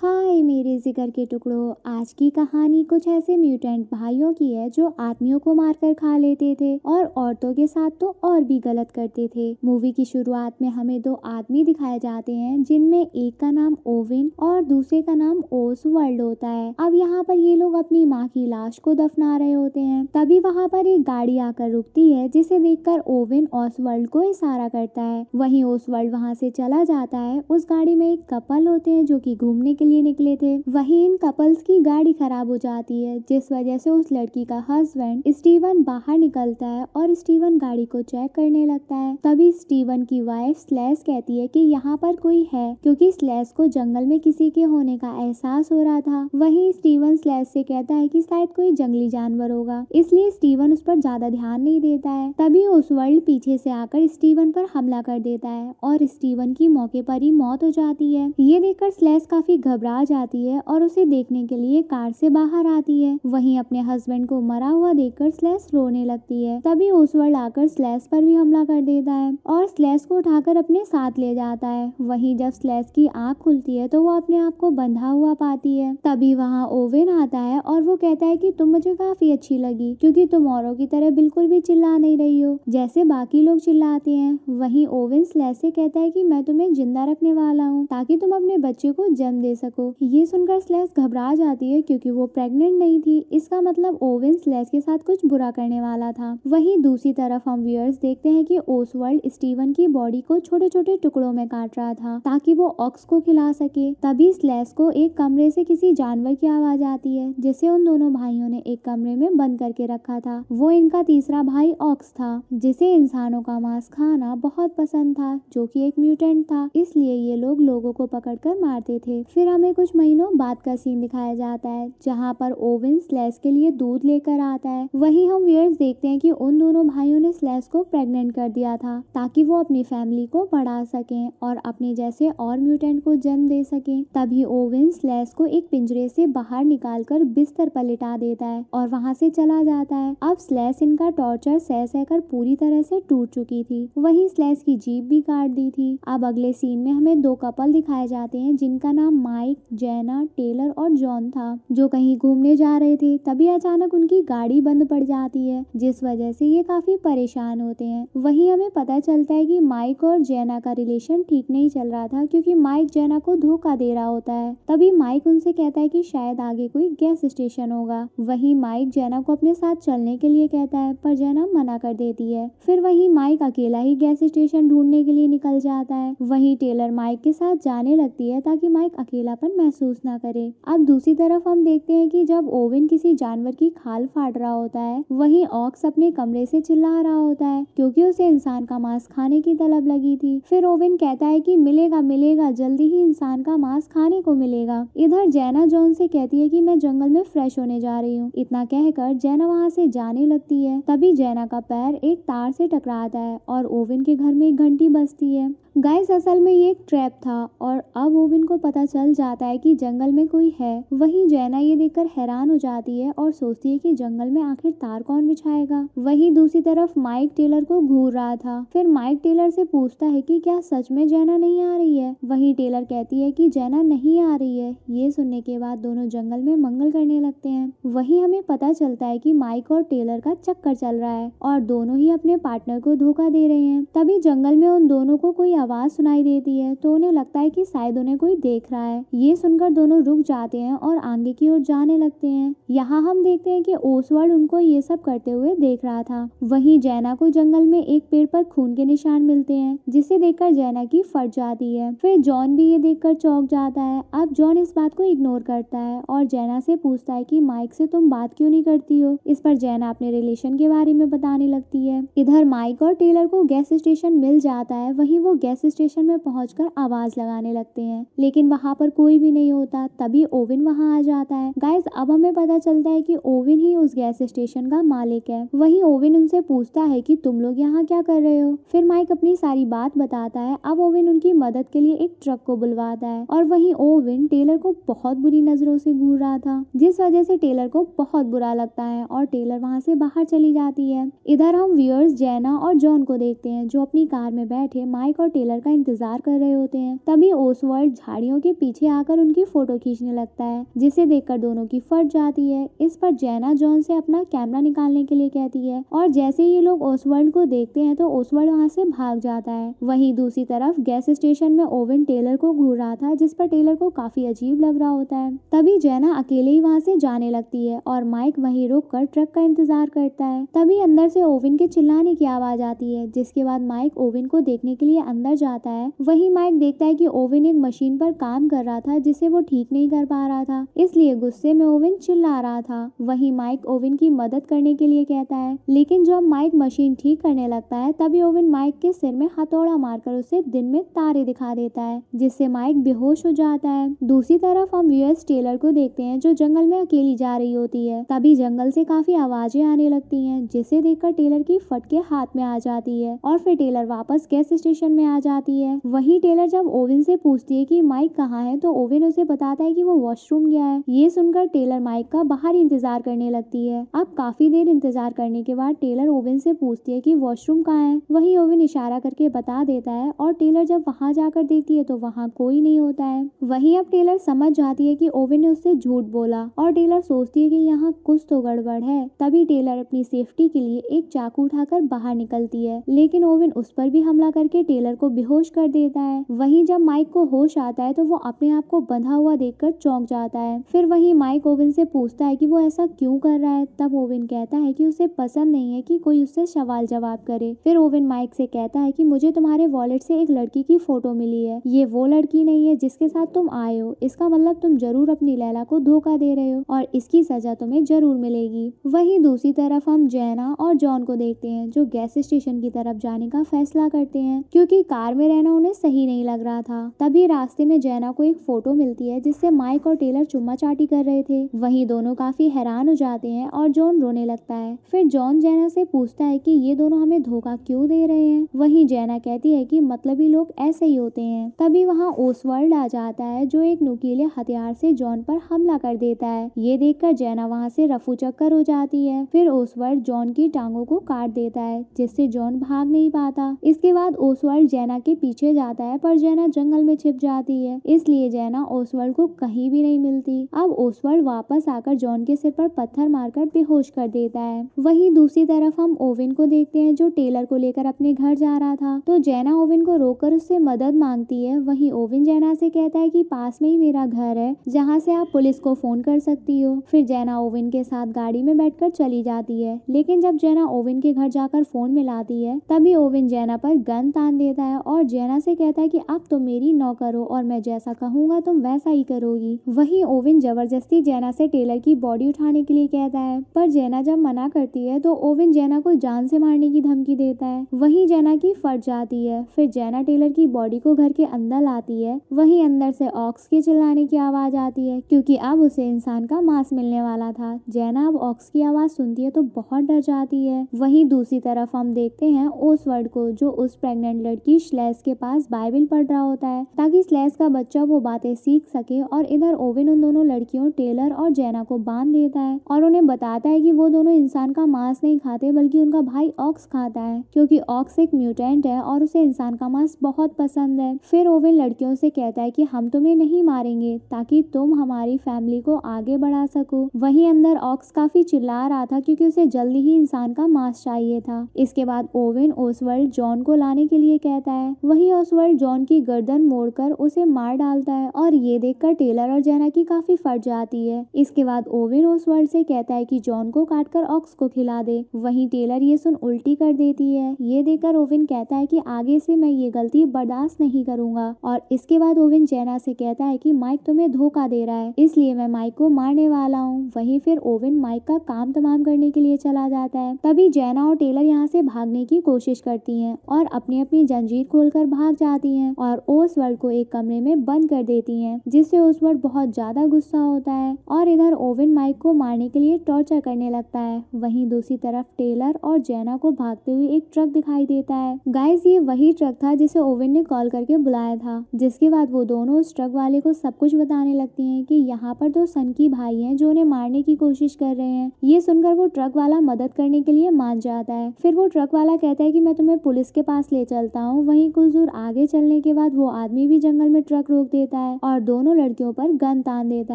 हाय मेरे जिगर के टुकड़ों। आज की कहानी कुछ ऐसे म्यूटेंट भाइयों की है जो आदमियों को मारकर खा लेते थे और औरतों के साथ तो और भी गलत करते थे। मूवी की शुरुआत में हमें दो आदमी दिखाए जाते हैं जिनमें एक का नाम ओवेन और दूसरे का नाम ओसवर्ल्ड होता है। अब यहाँ पर ये लोग अपनी माँ की लाश को दफना रहे होते हैं। तभी वहाँ पर एक गाड़ी आकर रुकती है जिसे देखकर ओवेन ओसवर्ल्ड को इशारा करता है। वहीं ओसवर्ल्ड वहाँ से चला जाता है। उस गाड़ी में एक कपल होते हैं जो कि घूमने के लिए निकले थे। वहीं इन कपल्स की गाड़ी खराब हो जाती है जिस वजह से उस लड़की का हस्बैंड स्टीवन बाहर निकलता है और स्टीवन गाड़ी को चेक करने लगता है। तभी स्टीवन की वाइफ स्लैश कहती है कि यहाँ पर कोई है, क्योंकि स्लैश को जंगल में किसी के होने का एहसास हो रहा था। वहीं स्टीवन स्लैश से कहता है कि शायद कोई जंगली जानवर होगा, इसलिए स्टीवन उस पर ज्यादा ध्यान नहीं देता है। तभी ओसवर्ल्ड पीछे से आकर स्टीवन पर हमला कर देता है और स्टीवन की मौके पर ही मौत हो जाती है। ये देखकर स्लैश काफी घबरा जाती है और उसे देखने के लिए कार से बाहर आती है। वहीं अपने हस्बैंड को मरा हुआ देखकर स्लैश रोने लगती है। तभी ओसवर्ल्ड आकर स्लैश पर भी हमला कर देता है और स्लैश को उठाकर अपने साथ ले जाता है। वहीं जब स्लैश की आंख खुलती है तो वो अपने आप को बंधा हुआ पाती है। तभी वहाँ ओवेन आता है और वो कहता है कि तुम मुझे काफी अच्छी लगी, क्योंकि तुम औरों की तरह बिल्कुल भी चिल्ला नहीं रही हो जैसे बाकी लोग चिल्लाते हैं। वहीं ओवेन स्लैश से कहता है कि मैं तुम्हें जिंदा रखने वाला हूँ ताकि तुम अपने बच्चे को जन्म दे सको। ये सुनकर स्लैश घबरा जाती है क्योंकि वो प्रेग्नेंट नहीं थी। इसका मतलब ओवेन स्लैश के साथ कुछ बुरा करने वाला था। वहीं दूसरी तरफ हम व्यूअर्स देखते हैं कि ओसवर्ल्ड स्टीवन की बॉडी को छोटे छोटे टुकड़ों में काट रहा था ताकि वो ऑक्स को खिला सके। तभी स्लैश को एक कमरे से किसी जानवर की आवाज आती है जिसे उन दोनों भाइयों ने एक कमरे में बंद करके रखा था। वो इनका तीसरा भाई ऑक्स था जिसे इंसानों का मांस खाना बहुत पसंद था, जो कि एक म्यूटेंट था, इसलिए ये लोग लोगों को पकड़कर मारते थे। फिर हमें कुछ महीनों बाद का सीन दिखाया जाता है जहाँ पर ओवेन स्लैश के लिए दूध लेकर आता है। वहीं हम व्यूअर्स देखते हैं कि उन दोनों भाइयों ने स्लैश को प्रेग्नेंट कर दिया था ताकि वो अपनी फैमिली को बढ़ा सकें और अपने जैसे और म्यूटेंट को जन्म दे सकें। तभी ओवेन स्लैश को एक पिंजरे से बाहर निकालकर बिस्तर पर लिटा देता है और वहाँ से चला जाता है। अब स्लैश इनका टॉर्चर सह सहकर पूरी तरह से टूट चुकी थी। वहीं स्लैश की जीभ भी काट दी थी। अब अगले सीन में हमें दो कपल दिखाए जाते हैं जिनका नाम माइक, जेना, टेलर और जॉन था, जो कहीं घूमने जा रहे थे। तभी अचानक उनकी गाड़ी बंद पड़ जाती है जिस वजह से ये काफी परेशान होते हैं। वहीं हमें पता चलता है कि माइक और जेना का रिलेशन ठीक नहीं चल रहा था क्योंकि माइक जेना को धोखा दे रहा होता है। तभी माइक उनसे कहता है कि शायद आगे कोई गैस स्टेशन होगा। वहीं माइक जेना को अपने साथ चलने के लिए कहता है पर जेना मना कर देती है। फिर वहीं माइक अकेला ही गैस स्टेशन ढूंढने के लिए निकल जाता है। वहीं टेलर माइक के साथ जाने लगती है ताकि माइक अकेलापन महसूस ना करे। अब दूसरी तरफ हम देखते हैं कि जब ओवेन किसी जानवर की खाल फाड़ रहा होता है, वहीं ऑक्स अपने कमरे से चिल्ला रहा होता है क्योंकि उसे इंसान का मांस खाने की तलब लगी थी। फिर ओवेन कहता है कि मिलेगा मिलेगा, जल्दी ही इंसान का मांस खाने को मिलेगा। इधर जेना जॉन से कहती है कि मैं जंगल में फ्रेश होने जा रही हूँ। इतना कहकर जेना वहाँ से जाने लगती है। तभी जेना का पैर एक तार से टकराता है और ओवेन के घर में एक घंटी बजती है। गाइस, असल में ये एक ट्रैप था और अब ओवेन को पता चल जाता है कि जंगल में कोई है। वहीं जेना ये देखकर हैरान हो जाती है और सोचती है कि जंगल में आखिर तार कौन बिछाएगा। वहीं दूसरी तरफ माइक टेलर को घूर रहा था। फिर माइक टेलर से पूछता है कि क्या सच में जेना नहीं आ रही है। वहीं टेलर कहती है कि जेना नहीं आ रही है। ये सुनने के बाद दोनों जंगल में मंगल करने लगते हैं। वहीं हमें पता चलता है कि माइक और टेलर का चक्कर चल रहा है और दोनों ही अपने पार्टनर को धोखा दे रहे हैं। तभी जंगल में उन दोनों को कोई आवाज सुनाई देती है तो उन्हें लगता है कि शायद उन्हें कोई देख रहा है। ये सुनकर दोनों रुक जाते हैं और आगे की ओर जाने लगते हैं। यहाँ हम देखते हैं कि ओसवर्ल्ड उनको ये सब करते हुए देख रहा था। वहीं जेना को जंगल में एक पेड़ पर खून के निशान मिलते हैं जिसे देखकर जेना की फट जाती है। फिर जॉन भी ये देखकर चौंक जाता है। अब जॉन इस बात को इग्नोर करता है और जेना से पूछता है कि माइक से तुम बात क्यों नहीं करती हो। इस पर जेना अपने रिलेशन के बारे में बताने लगती है। इधर माइक और टेलर को गैस स्टेशन मिल जाता है। वहीं वो गैस स्टेशन में पहुंचकर आवाज लगाने लगते हैं लेकिन वहां पर कोई भी नहीं होता। तभी ओवेन वहां आ जाता है। गाइस, अब हमें पता चलता है कि ओवेन ही उस गैस स्टेशन का मालिक है। वहीं ओवेन उनसे पूछता है कि तुम लोग यहाँ क्या कर रहे हो। फिर माइक अपनी सारी बात बताता है। अब ओवेन उनकी मदद के लिए एक ट्रक को बुलवाता है और वहीं ओवेन टेलर को बहुत बुरी नजरों से घूर रहा था जिस वजह से टेलर को बहुत बुरा लगता है और टेलर वहाँ से बाहर चली जाती है। इधर हम व्यूअर्स जेना और जॉन को देखते हैं जो अपनी कार में बैठे माइक और टेलर का इंतजार कर रहे होते हैं। तभी ओसवाल्ड झाड़ियों के पीछे आकर उनकी फोटो खींचने लगता है, जिसे देखकर दोनों की फट जाती है। इस पर जेना जॉन से अपना कैमरा निकालने के लिए कहती है और जैसे ये लोग ओसवाल्ड को देखते हैं तो ओसवाल्ड वहाँ से भाग जाता है। वहीं दूसरी तरफ गैस स्टेशन में ओवेन टेलर को घूर रहा था, जिस पर टेलर को काफी अजीब लग रहा होता है। तभी जेना अकेले ही वहाँ से जाने लगती है और माइक वहीं रुककर ट्रक का इंतजार करता है। तभी अंदर से ओवेन के चिल्लाने की आवाज आती है, जिसके बाद माइक ओवेन को देखने के लिए अंदर जाता है। वहीं माइक देखता है कि ओवेन एक मशीन पर काम कर रहा था जिसे वो ठीक नहीं कर पा रहा था, इसलिए गुस्से में ओवेन चिल्ला रहा था। वहीं माइक ओवेन की मदद करने के लिए कहता है, लेकिन जब माइक मशीन ठीक करने लगता है तभी ओवेन माइक के सिर में हथौड़ा मारकर उसे दिन में तारे दिखा देता है, जिससे माइक बेहोश हो जाता है। दूसरी तरफ हम यूएस टेलर को देखते हैं जो जंगल में अकेली जा रही होती है। तभी जंगल से काफी आवाजें आने लगती हैं, जिसे देखकर टेलर की फटके हाथ में आ जाती है और फिर टेलर वापस गैस स्टेशन में आ जाती है। वहीं टेलर जब ओवेन से पूछती है कि माइक कहाँ है तो ओवेन उसे बताता है कि वो वॉशरूम गया है। ये सुनकर टेलर माइक का बाहर इंतजार करने लगती है। अब काफी देर इंतजार करने के बाद टेलर ओवेन से पूछती है कि वॉशरूम कहाँ है। वहीं ओवेन इशारा करके बता देता है और टेलर जब वहाँ जाकर देखती है तो वहाँ कोई नहीं होता है। वहीं अब टेलर समझ जाती है कि ओवेन ने उससे झूठ बोला और टेलर सोचती है कि यहाँ कुछ तो गड़बड़ है। तभी टेलर अपनी सेफ्टी के लिए एक चाकू उठाकर बाहर निकलती है, लेकिन ओवेन उस पर भी हमला करके टेलर को बेहोश कर देता है। वहीं जब माइक को होश आता है तो वो अपने आप को बंधा हुआ देखकर चौंक जाता है। फिर वहीं माइक ओवेन से पूछता है कि वो ऐसा क्यों कर रहा है। तब ओवेन कहता है कि उसे पसंद नहीं है कि कोई उससे सवाल जवाब करे। फिर ओवेन माइक से कहता है कि मुझे तुम्हारे वॉलेट से एक लड़की की फोटो मिली है, ये वो लड़की नहीं है जिसके साथ तुम आए हो। इसका मतलब तुम जरूर अपनी लैला को धोखा दे रहे हो और इसकी सजा तुम्हें जरूर मिलेगी। वहीं दूसरी तरफ हम जेना और जॉन को देखते हैं जो गैस स्टेशन की तरफ जाने का फैसला करते हैं, क्योंकि कार में रहना उन्हें सही नहीं लग रहा था। तभी रास्ते में जेना को एक फोटो मिलती है जिससे माइक और टेलर चुम्मा चाटी कर रहे थे। वहीं दोनों काफी हैरान हो जाते हैं और जॉन रोने लगता है। फिर जॉन जेना से पूछता है कि ये दोनों हमें धोखा क्यों दे रहे हैं। वहीं जेना कहती है कि मतलबी लोग ऐसे ही होते हैं। तभी वहाँ ओसवाल्ड आ जाता है जो एक नुकीले हथियार से जॉन पर हमला कर देता है। ये देखकर जेना वहाँ से रफू चक्कर हो जाती है। फिर ओसवाल्ड जॉन की टांगों को काट देता है, जिससे जॉन भाग नहीं पाता। इसके बाद ओसवाल्ड जेना के पीछे जाता है, पर जेना जंगल में छिप जाती है, इसलिए जेना ओसवाल्ड को कहीं भी नहीं मिलती। अब ओसवाल्ड वापस आकर जॉन के सिर पर पत्थर मारकर बेहोश कर देता है। वहीं दूसरी तरफ हम ओवेन को देखते हैं जो टेलर को लेकर अपने घर जा रहा था, तो जेना ओवेन को रोककर उससे मदद मांगती है। वहीं ओवेन जेना से कहता है कि पास में ही मेरा घर है जहाँ से आप पुलिस को फोन कर सकती हो। फिर जेना ओवेन के साथ गाड़ी में बैठकर चली जाती है, लेकिन जब जेना ओवेन के घर जाकर फोन मिलाती है तभी ओवेन जेना पर गन तान देता है और जेना से कहता है कि अब तो मेरी नौकर हो और मैं जैसा कहूँगा तुम वैसा ही करोगी। वहीं ओवेन जबरदस्ती जेना से टेलर की बॉडी उठाने के लिए कहता है, पर जेना जब मना करती है तो ओवेन जेना को जान से मारने की धमकी देता है। वहीं जेना की फट जाती है। फिर जेना टेलर की बॉडी को घर के अंदर लाती है। वहीं अंदर से ऑक्स के चिल्लाने की आवाज आती है, क्योंकि अब उसे इंसान का मांस मिलने वाला था। जेना अब ऑक्स की आवाज सुनती है तो बहुत डर जाती है। वहीं दूसरी तरफ हम देखते हैं ओसवर्ड को जो उस प्रेग्नेंट लड़की स्लेस के पास बाइबल पढ़ रहा होता है ताकि स्लेस का बच्चा वो बातें सीख सके। और इधर ओवेन उन दोनों लड़कियों टेलर और जेना को बांध देता है और उन्हें बताता है कि वो दोनों इंसान का मांस नहीं खाते बल्कि उनका भाई ऑक्स खाता है, क्योंकि ऑक्स एक म्यूटेंट है और उसे इंसान का मांस बहुत पसंद है। फिर ओवेन लड़कियों से कहता है कि हम तुम्हें नहीं मारेंगे ताकि तुम हमारी फैमिली को आगे बढ़ा सको। वहीं अंदर ऑक्स काफी चिल्ला रहा था क्योंकि उसे जल्दी ही इंसान का मांस चाहिए था। इसके बाद ओवेन ओसवर्ल्ड जॉन को लाने के लिए कहता है। वहीं ओसवर्ल्ड जॉन की गर्दन मोड़कर उसे मार डालता है और ये देखकर टेलर और जेना की काफी फट जाती है। इसके बाद ओवेन ओसवर्ल्ड से कहता है कि जॉन को काटकर ऑक्स को खिला दे। वहीं टेलर ये सुन उल्टी कर देती है। ये देखकर ओवेन कहता है कि आगे से मैं ये गलती बर्दाश्त नहीं करूंगा। और इसके बाद ओवेन जेना से कहता है कि माइक तुम्हें धोखा दे रहा है, इसलिए मैं माइक को मारने वाला हूँ। वहीं फिर ओवेन माइक का काम तमाम करने के लिए चला जाता है। तभी जेना और टेलर यहाँ से भागने की कोशिश करती हैं और अपनी अपनी जंजीर खोलकर भाग जाती हैं और ओसवर्ल्ड को एक कमरे में बंद कर देती हैं, जिससे ओसवर्ल्ड बहुत ज्यादा गुस्सा होता है और इधर ओवेन माइक को मारने के लिए टॉर्चर करने लगता है। वहीं दूसरी तरफ टेलर और जेना को भागते हुए एक ट्रक दिखाई देता है। गाइस, ये वही ट्रक था जिसे ओवेन ने कॉल करके बुलाया था। जिसके बाद वो दोनों उस ट्रक वाले को सब कुछ बताने लगती हैं कि यहाँ पर दो सनकी भाई हैं जो उन्हें मारने की कोशिश कर रहे हैं। ये सुनकर वो ट्रक वाला मदद करने के लिए मान जाता है। फिर वो ट्रक वाला कहता है कि मैं तुम्हें पुलिस के पास ले चलता हूँ, वहीं कुछ दूर आगे चलने के बाद वो आदमी भी जंगल में ट्रक रोक देता है और दोनों लड़कियों पर गन तान देता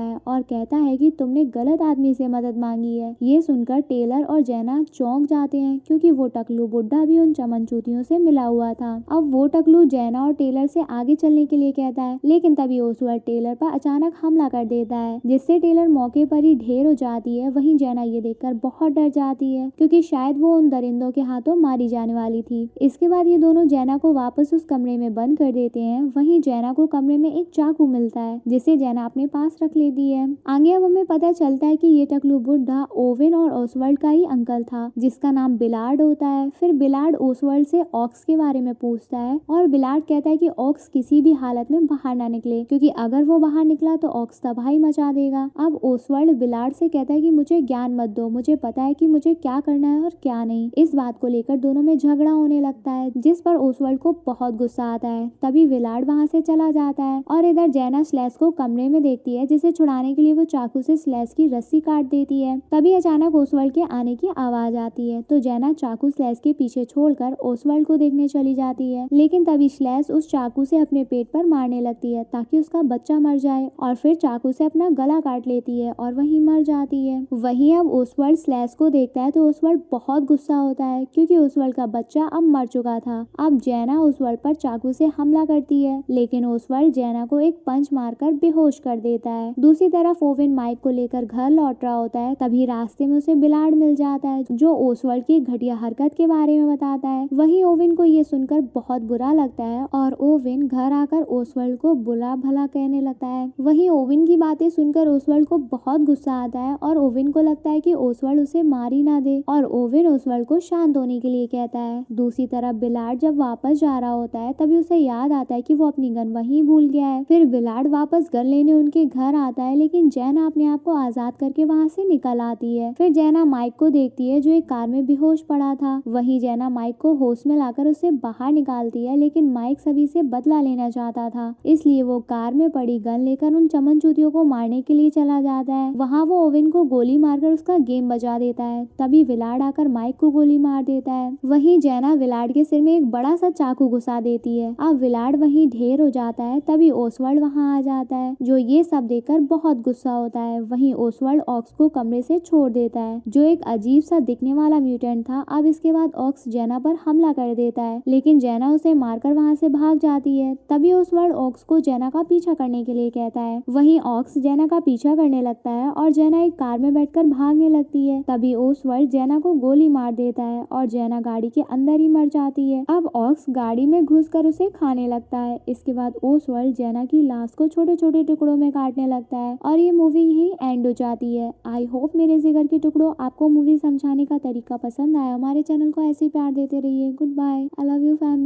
है और कहता है कि तुमने गलत आदमी से मदद मांगी है। ये सुनकर टेलर और जैना चौंक जाते हैं क्योंकि वो टकलू बुड्ढा भी उन चमनचूतियों से मिला हुआ था। अब वो टकलू जैना और टेलर से आगे चलने के लिए कहता है, लेकिन तभी ओसवाल्ड टेलर पर अचानक हमला कर देता है जिससे टेलर मौके पर ही ढेर हो जाती है। वहीं जैना ये देखकर बहुत डर जाती है क्योंकि शायद वो उन दरिंदों के हाथों मारी जाने वाली थी। इसके बाद ये दोनों जैना को वापस उस कमरे में बंद कर देते हैं। वहीं जैना को कमरे में एक चाकू मिलता है जिसे जैना अपने पास रख लेती है। आगे अब हमें पता चलता है कि ये टकलू बुड्ढा ओवेन और ओसवाल्ड का ही अंकल था जिसका नाम बिलार्ड होता है। फिर बिलार्ड ओसवाल्ड से ऑक्स के बारे में पूछता है और बिलार्ड कहता है कि ऑक्स किसी भी हालत में बाहर ना निकले क्योंकि अगर वो बाहर निकला तो ऑक्स तबाही मचा देगा। अब ओसवाल्ड बिलार्ड से कहता है कि मुझे ज्ञान मत दो, मुझे पता है कि मुझे क्या करना है और क्या नहीं। इस बात को लेकर दोनों में झगड़ा होने लगता है जिस पर ओसवाल्ड को बहुत गुस्सा आता है। तभी बिलार्ड वहाँ से चला जाता है और इधर जैना स्लैश को कमरे में देखती है जिसे छुड़ाने के लिए वो चाकू से स्लैश की रस्सी काट देती है। तभी अचानक ओसवाल्ड के आने की आवाज आती है तो जैना चाकू स्लैश के पीछे छोड़कर ओसवाल्ड को देखने चली जाती है, लेकिन तभी स्लैश उस चाकू से अपने पेट पर मारने लगती है ताकि उसका बच्चा मर जाए और फिर चाकू से अपना गला काट लेती है और वहीं मर जाती है। वहीं अब ओसवाल्ड स्लैश को देखता है तो ओसवाल्ड बहुत गुस्सा होता है क्योंकि ओसवाल्ड का बच्चा अब मर चुका था। अब जैना ओसवाल्ड पर चाकू से हमला करती है लेकिन ओसवाल्ड जैना को एक पंच मारकर बेहोश कर देता है। दूसरी तरफ ओवेन माइक को लेकर घर लौट रहा होता है। तभी रास्ते में उसे बिलार्ड मिल जाता है जो ओसवाल्ड की घटिया हरकत के बारे में बताता है। वहीं ओवेन को ये सुनकर बहुत बुरा लगता है और ओवेन घर आकर ओसवाल्ड को बुरा भला कहने लगता है। वहीं ओवेन की बातें सुनकर ओसवाल्ड को बहुत गुस्सा आता है और ओवेन को लगता है कि ओसवाल्ड उसे मार ही ना दे और ओवेन ओसवाल्ड को शांत होने के लिए कहता है। दूसरी तरफ बिलार्ड जब वापस जा रहा होता है तभी उसे याद आता है कि वो अपनी गन वहीं भूल गया है। फिर बिलार्ड वापस गन लेने उनके घर आता है लेकिन जैना अपने आप को आजाद करके वहाँ से निकल आती है। फिर जैना माइक को देखती है जो एक कार में बेहोश पड़ा था। वहीं जैना माइक को होश में लाकर उसे बाहर निकालती है लेकिन माइक सभी से बदला लेना चाहता था, इसलिए वो कार में पड़ी गन लेकर उन चमनचूतियों को मारने के लिए चला जाता है। वहाँ वो ओवेन को गोली मारकर उसका गेम बजा देता है। तभी विलार्ड आकर माइक को गोली मार देता है। वहीं जैना विलार्ड के सिर में एक बड़ा सा चाकू घुसा देती है। अब विलार्ड वहीं ढेर हो जाता है। तभी ओसवाल्ड वहाँ आ जाता है जो ये सब देखकर बहुत गुस्सा होता है। वहीं ओसवाल्ड ऑक्स को कमरे से छोड़ देता है जो एक अजीब सा दिखने वाला म्यूटेंट था। अब इसके बाद ऑक्स जैना पर हमला कर देता है लेकिन जैना उसे मारकर वहाँ से भाग जाती है। तभी ओसवाल्ड ऑक्स को जैना का पीछा करने के लिए कहता है। वहीं ऑक्स जैना का पीछा करने लगता है और जैना एक कार में बैठकर भागने लगती है। तभी ओसवाल्ड जैना को गोली मार देता है और जैना गाड़ी के अंदर ही मर जाती है। अब ऑक्स गाड़ी में घुसकर उसे खाने लगता है। इसके बाद ओसवाल्ड जैना की लाश को छोटे छोटे टुकड़ों में काटने लगता है और ये मूवी यहीं एंड हो जाती है। आई होप मेरे जिगर के टुकड़ों आपको मूवी समझाने का तरीका पसंद आया। हमारे चैनल को ऐसे ही प्यार देते रहिए। Good bye. I love you family.